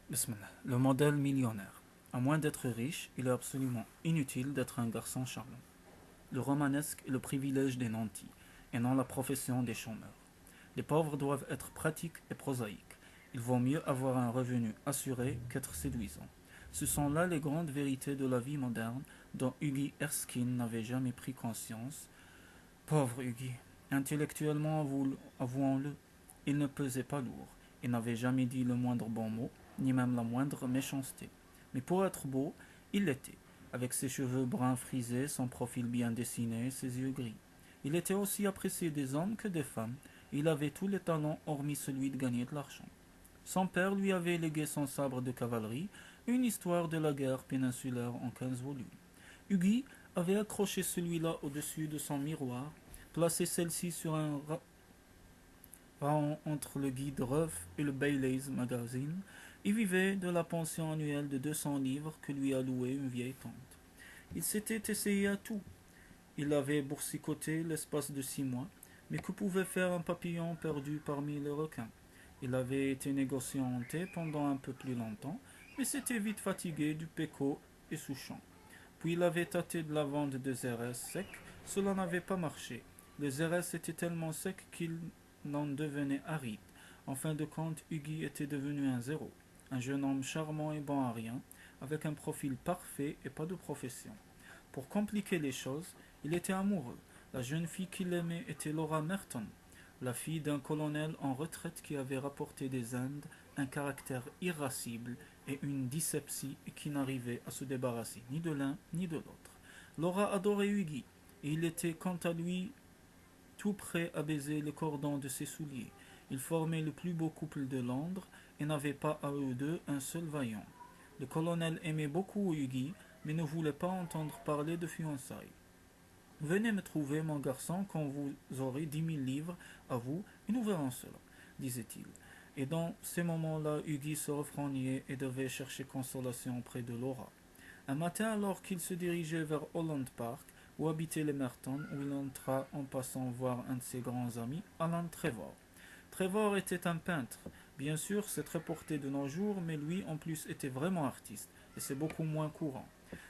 Bismillah. Le modèle millionnaire. À moins d'être riche, il est absolument inutile d'être un garçon charmant. Le romanesque est le privilège des nantis, et non la profession des chômeurs. Les pauvres doivent être pratiques et prosaïques. Il vaut mieux avoir un revenu assuré qu'être séduisant. Ce sont là les grandes vérités de la vie moderne dont Hughie Erskine n'avait jamais pris conscience. Pauvre Hughie, intellectuellement avouons-le, il ne pesait pas lourd, il n'avait jamais dit le moindre bon mot, ni même la moindre méchanceté. Mais pour être beau, il l'était, avec ses cheveux bruns frisés, son profil bien dessiné, ses yeux gris. Il était aussi apprécié des hommes que des femmes, et il avait tous les talents hormis celui de gagner de l'argent. Son père lui avait légué son sabre de cavalerie, une histoire de la guerre péninsulaire en 15 volumes. Hughie avait accroché celui-là au-dessus de son miroir, placé celle-ci sur un rang entre le Guide Ruff et le Bailey's Magazine, et vivait de la pension annuelle de 200 livres que lui allouait une vieille tante. Il s'était essayé à tout. Il avait boursicoté l'espace de 6 mois, mais que pouvait faire un papillon perdu parmi les requins? Il avait été négociant en thé pendant un peu plus longtemps, mais s'était vite fatigué du péco et Souchon. Puis il avait tâté de la vente de Zérès sec. Cela n'avait pas marché. Le Zérès était tellement sec qu'il n'en devenait aride. En fin de compte, Hugues était devenu un zéro. Un jeune homme charmant et bon à rien, avec un profil parfait et pas de profession. Pour compliquer les choses, il était amoureux. La jeune fille qu'il aimait était Laura Merton, la fille d'un colonel en retraite qui avait rapporté des Indes un caractère irascible et une dyspepsie qui n'arrivait à se débarrasser ni de l'un ni de l'autre. Laura adorait Hughie, et il était quant à lui tout prêt à baiser les cordons de ses souliers. Ils formaient le plus beau couple de Londres et n'avaient pas à eux deux un seul vaillant. Le colonel aimait beaucoup Hughie, mais ne voulait pas entendre parler de fiançailles. Venez me trouver, mon garçon, quand vous aurez 10 000 livres à vous, et nous verrons cela, disait-il. Et dans ces moments-là, Hughie se refroignait et devait chercher consolation auprès de Laura. Un matin, alors qu'il se dirigeait vers Holland Park, où habitaient les Merton, où il entra en passant voir un de ses grands amis, Alan Trevor. Trevor était un peintre. Bien sûr, c'est très porté de nos jours, mais lui en plus était vraiment artiste, et c'est beaucoup moins courant.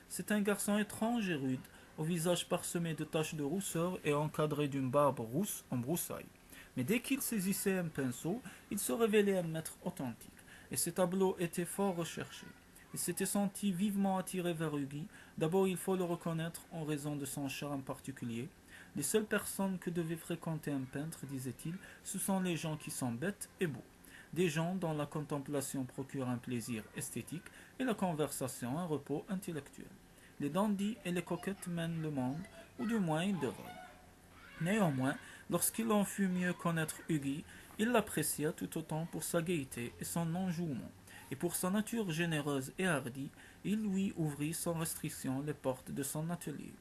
C'est un garçon étrange et rude, au visage parsemé de taches de rousseur et encadré d'une barbe rousse en broussailles. Mais dès qu'il saisissait un pinceau, il se révélait un maître authentique, et ses tableaux étaient fort recherchés. Il s'était senti vivement attiré vers Hugues. D'abord, il faut le reconnaître en raison de son charme particulier. Les seules personnes que devait fréquenter un peintre, disait-il, ce sont les gens qui sont bêtes et beaux. Des gens dont la contemplation procure un plaisir esthétique et la conversation un repos intellectuel. Les dandys et les coquettes mènent le monde, ou du moins ils devraient. Néanmoins, lorsqu'il en fut mieux connaître Hugues, il l'apprécia tout autant pour sa gaieté et son enjouement, et pour sa nature généreuse et hardie, il lui ouvrit sans restriction les portes de son atelier.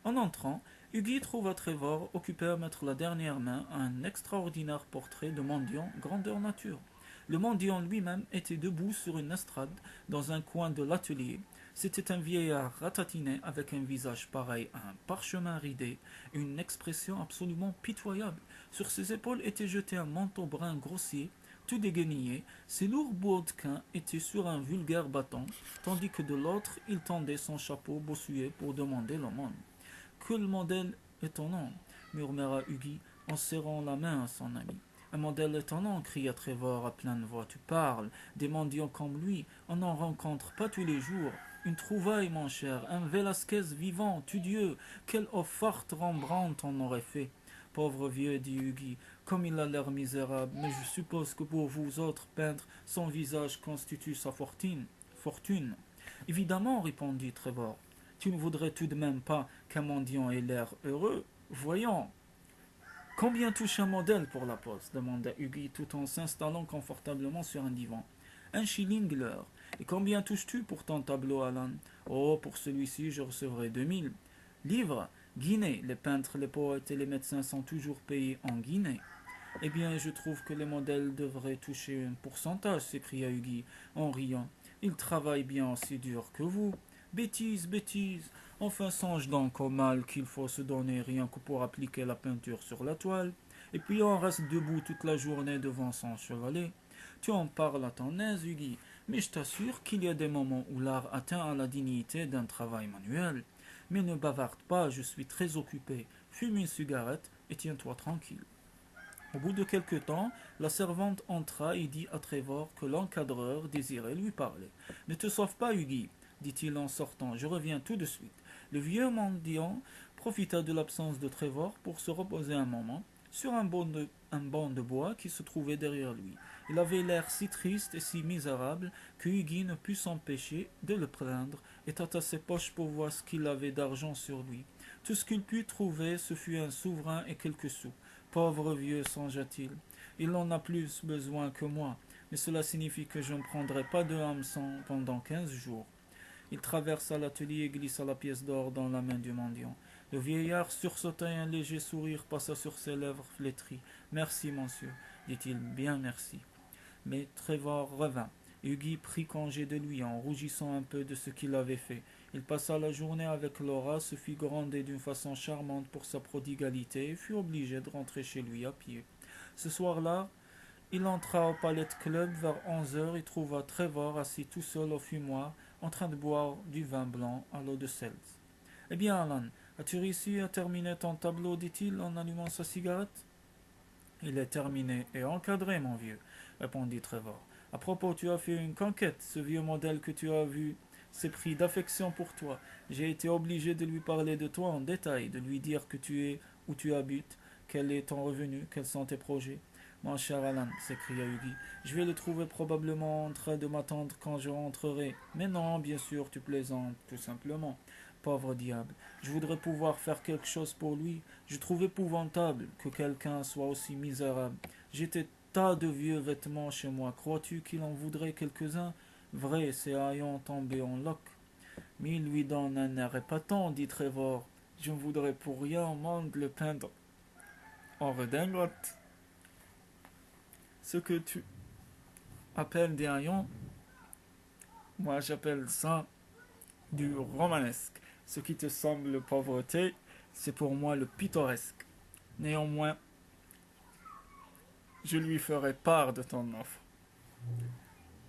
En entrant, Hugues trouva Trevor occupé à mettre la dernière main à un extraordinaire portrait de mendiant grandeur nature. Le mendiant lui-même était debout sur une estrade dans un coin de l'atelier. C'était un vieillard ratatiné avec un visage pareil à un parchemin ridé et une expression absolument pitoyable. Sur ses épaules était jeté un manteau brun grossier, tout déguenillé. Ses lourds brodequins étaient sur un vulgaire bâton, tandis que de l'autre il tendait son chapeau bossué pour demander l'aumône. Que le modèle étonnant, murmura Hugues en serrant la main à son ami. Un modèle étonnant, cria Trevor à pleine voix. Tu parles. Des mendiants comme lui, on n'en rencontre pas tous les jours. Une trouvaille, mon cher, un Velasquez vivant, tu Dieu, quelle eau forte Rembrandt en aurait fait. Pauvre vieux, dit Hugues, comme il a l'air misérable, mais je suppose que pour vous autres peintres, son visage constitue sa fortune. Fortune. Évidemment, répondit Trevor. Tu ne voudrais tout de même pas qu'un mendiant ait l'air heureux? Voyons. Combien touche un modèle pour la pose demanda Hugues tout en s'installant confortablement sur un divan. 1 shilling l'heure. Et combien touches-tu pour ton tableau, Alan? Oh, pour celui-ci, je recevrai 2000 livres. Guinées. Les peintres, les poètes et les médecins sont toujours payés en guinées. Eh bien, je trouve que les modèles devraient toucher un pourcentage, s'écria Hugues en riant. Ils travaillent bien aussi dur que vous. Bêtise, bêtise. Enfin, songe donc au mal qu'il faut se donner rien que pour appliquer la peinture sur la toile. Et puis on reste debout toute la journée devant son chevalet. Tu en parles à ton aise, Hugues. Mais je t'assure qu'il y a des moments où l'art atteint à la dignité d'un travail manuel. Mais ne bavarde pas, je suis très occupé. Fume une cigarette et tiens-toi tranquille. Au bout de quelque temps, la servante entra et dit à Trevor que l'encadreur désirait lui parler. Ne te sauve pas, Huggy, dit-il en sortant, je reviens tout de suite. Le vieux mendiant profita de l'absence de Trevor pour se reposer un moment sur un banc de bois qui se trouvait derrière lui. Il avait l'air si triste et si misérable que Huggy ne put s'empêcher de le plaindre et tâta ses poches pour voir ce qu'il avait d'argent sur lui. Tout ce qu'il put trouver, ce fut un souverain et quelques sous. Pauvre vieux, songea-t-il, il en a plus besoin que moi, mais cela signifie que je ne prendrai pas de hameçon pendant 15 jours. Il traversa l'atelier et glissa la pièce d'or dans la main du mendiant. Le vieillard sursauta et un léger sourire passa sur ses lèvres flétries. Merci, monsieur, dit-il, bien merci. Mais Trevor revint. Huggy prit congé de lui en rougissant un peu de ce qu'il avait fait. Il passa la journée avec Laura, se fit gronder d'une façon charmante pour sa prodigalité et fut obligé de rentrer chez lui à pied. Ce soir-là, il entra au Palette Club vers 11 heures et trouva Trevor assis tout seul au fumoir, en train de boire du vin blanc à l'eau de seltz. Eh bien, Alan, as-tu réussi à terminer ton tableau, dit-il en allumant sa cigarette. Il est terminé et encadré, mon vieux, répondit Trevor. À propos, tu as fait une conquête. Ce vieux modèle que tu as vu s'est pris d'affection pour toi. J'ai été obligé de lui parler de toi en détail, de lui dire que tu es où tu habites, quel est ton revenu, quels sont tes projets. Mon cher Alan, s'écria Huggy, je vais le trouver probablement en train de m'attendre quand je rentrerai. Mais non, bien sûr, tu plaisantes, tout simplement. Pauvre diable, je voudrais pouvoir faire quelque chose pour lui. Je trouve épouvantable que quelqu'un soit aussi misérable. J'ai des tas de vieux vêtements chez moi. Crois-tu qu'il en voudrait quelques-uns? Vrai, ses haillons tombés en loques. Mais il lui donne un air épatant, dit Trevor. Je ne voudrais pour rien au monde le peindre en redingote. Ce que tu appelles des haillons, moi j'appelle ça du romanesque. Ce qui te semble pauvreté, c'est pour moi le pittoresque. Néanmoins, je lui ferai part de ton offre.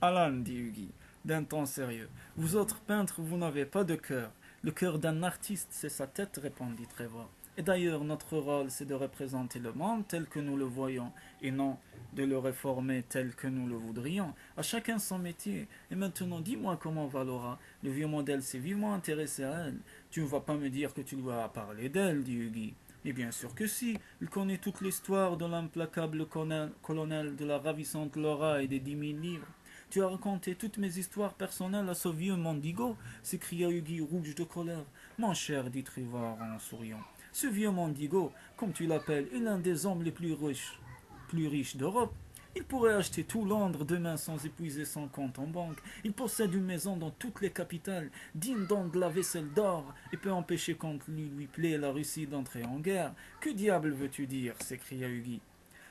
Alan, dit Huggy, d'un ton sérieux, vous autres peintres, vous n'avez pas de cœur. Le cœur d'un artiste, c'est sa tête, répondit Trevor. Et d'ailleurs, notre rôle, c'est de représenter le monde tel que nous le voyons, et non de le réformer tel que nous le voudrions. À chacun son métier. Et maintenant, dis-moi comment va Laura. Le vieux modèle s'est vivement intéressé à elle. Tu ne vas pas me dire que tu lui as parlé d'elle, dit Huggy. Et bien sûr que si, il connaît toute l'histoire de l'implacable colonel, de la ravissante Laura et des 10 000 livres. Tu as raconté toutes mes histoires personnelles à ce vieux mendigo, s'écria Huggy rouge de colère. Mon cher, dit Trevor en souriant, ce vieux mendigo, comme tu l'appelles, est l'un des hommes les plus riches d'Europe. Il pourrait acheter tout Londres demain sans épuiser son compte en banque. Il possède une maison dans toutes les capitales, digne donc de la vaisselle d'or, et peut empêcher quand lui plaît la Russie d'entrer en guerre. Que diable veux-tu dire? S'écria Huggy.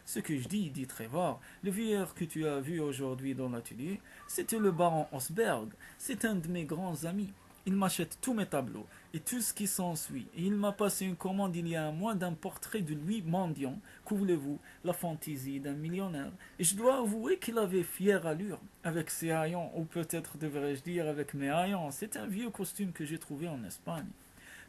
Ce que je dis, dit Trevor, le vieillard que tu as vu aujourd'hui dans l'atelier, c'était le baron Osberg. C'est un de mes grands amis. Il m'achète tous mes tableaux et tout ce qui s'ensuit. Et il m'a passé une commande il y a un mois d'un portrait de lui mendiant. Que voulez-vous, la fantaisie d'un millionnaire. Et je dois avouer qu'il avait fière allure, avec ses haillons, ou peut-être devrais-je dire avec mes haillons. C'est un vieux costume que j'ai trouvé en Espagne.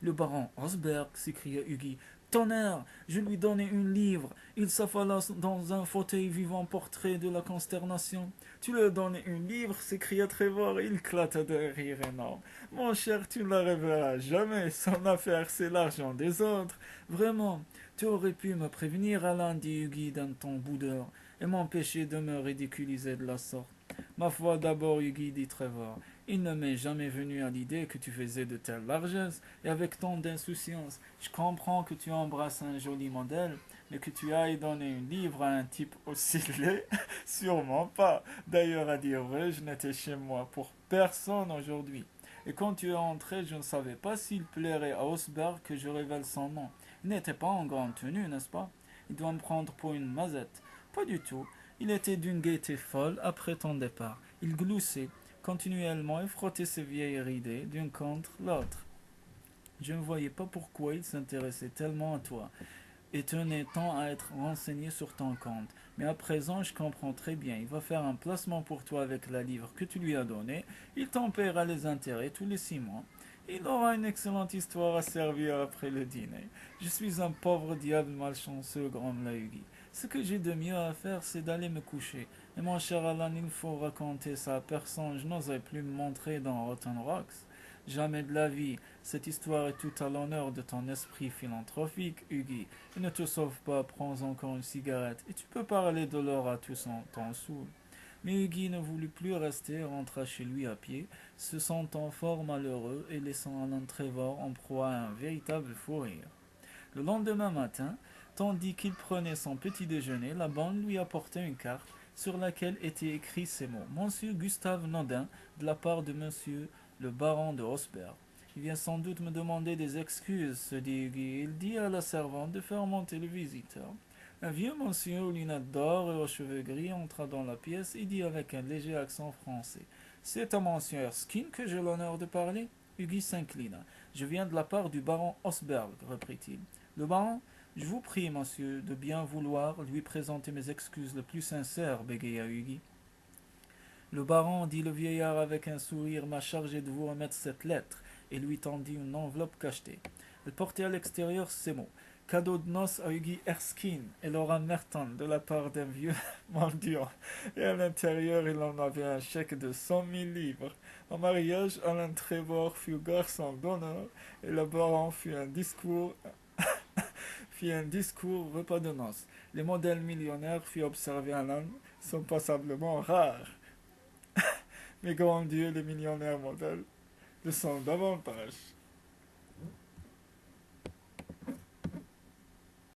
Le baron Osberg, s'écria Huggy. Tonnerre, je lui donnai une livre. Il s'affala dans un fauteuil vivant portrait de la consternation. Tu lui donnes une livre, s'écria Trevor, et il éclata de rire énorme. Mon cher, tu ne la reverras jamais. Son affaire, c'est l'argent des autres. Vraiment, tu aurais pu me prévenir, Alan, dit Huggy d'un ton boudeur, et m'empêcher de me ridiculiser de la sorte. Ma foi, d'abord, Huggy, dit Trevor, il ne m'est jamais venu à l'idée que tu faisais de telles largesses et avec tant d'insouciance. Je comprends que tu embrasses un joli modèle, mais que tu ailles donner un livre à un type aussi laid, sûrement pas. D'ailleurs, à dire vrai, je n'étais chez moi pour personne aujourd'hui. Et quand tu es entré, je ne savais pas s'il plairait à Osberg que je révèle son nom. Il n'était pas en grande tenue, n'est-ce pas? Il doit me prendre pour une mazette. Pas du tout. Il était d'une gaieté folle après ton départ. Il gloussait continuellement et frottait ses vieilles ridées d'une contre l'autre. Je ne voyais pas pourquoi il s'intéressait tellement à toi. et tenait tant à être renseigné sur ton compte. Mais à présent, je comprends très bien. Il va faire un placement pour toi avec la livre que tu lui as donnée. Il t'en paiera les intérêts tous les 6 mois. Il aura une excellente histoire à servir après le dîner. Je suis un pauvre diable malchanceux, grommela Hughie. Ce que j'ai de mieux à faire, c'est d'aller me coucher. Et mon cher Alan, il faut raconter ça à personne. Je n'oserais plus me montrer dans Rotten Rocks. Jamais de la vie. Cette histoire est tout à l'honneur de ton esprit philanthropique, Hughie. Et ne te sauve pas, prends encore une cigarette, et tu peux parler de l'or à tout son temps saoul. Mais Hughie ne voulut plus rester, rentra chez lui à pied, se sentant fort malheureux et laissant Alan Trevor en proie à un véritable fou rire. Le lendemain matin, tandis qu'il prenait son petit déjeuner, la bande lui apportait une carte sur laquelle étaient écrits ces mots: Monsieur Gustave Nodin, de la part de Monsieur le baron de Haussberg. Il vient sans doute me demander des excuses, se dit Hugues. Il dit à la servante de faire monter le visiteur. Un vieux monsieur aux lunettes d'or et aux cheveux gris entra dans la pièce et dit avec un léger accent français: C'est à monsieur Erskine que j'ai l'honneur de parler. Hugues s'inclina. Je viens de la part du baron Haussberg, reprit-il. Le baron, je vous prie, monsieur, de bien vouloir lui présenter mes excuses les plus sincères, bégaya Hugues. Le baron, dit le vieillard avec un sourire, m'a chargé de vous remettre cette lettre, et lui tendit une enveloppe cachetée. Elle portait à l'extérieur ces mots: Cadeau de noces à Hughie Erskine et Laura Merton de la part d'un vieux mendiant. Et à l'intérieur, il en avait un chèque de 100 000 livres. En mariage, Alain Trevor fut garçon d'honneur et le baron fit un discours repas de noces. Les modèles millionnaires, fit observer Alain, sont passablement rares. Mais grand Dieu, les millionnaires modèles le sont davantage.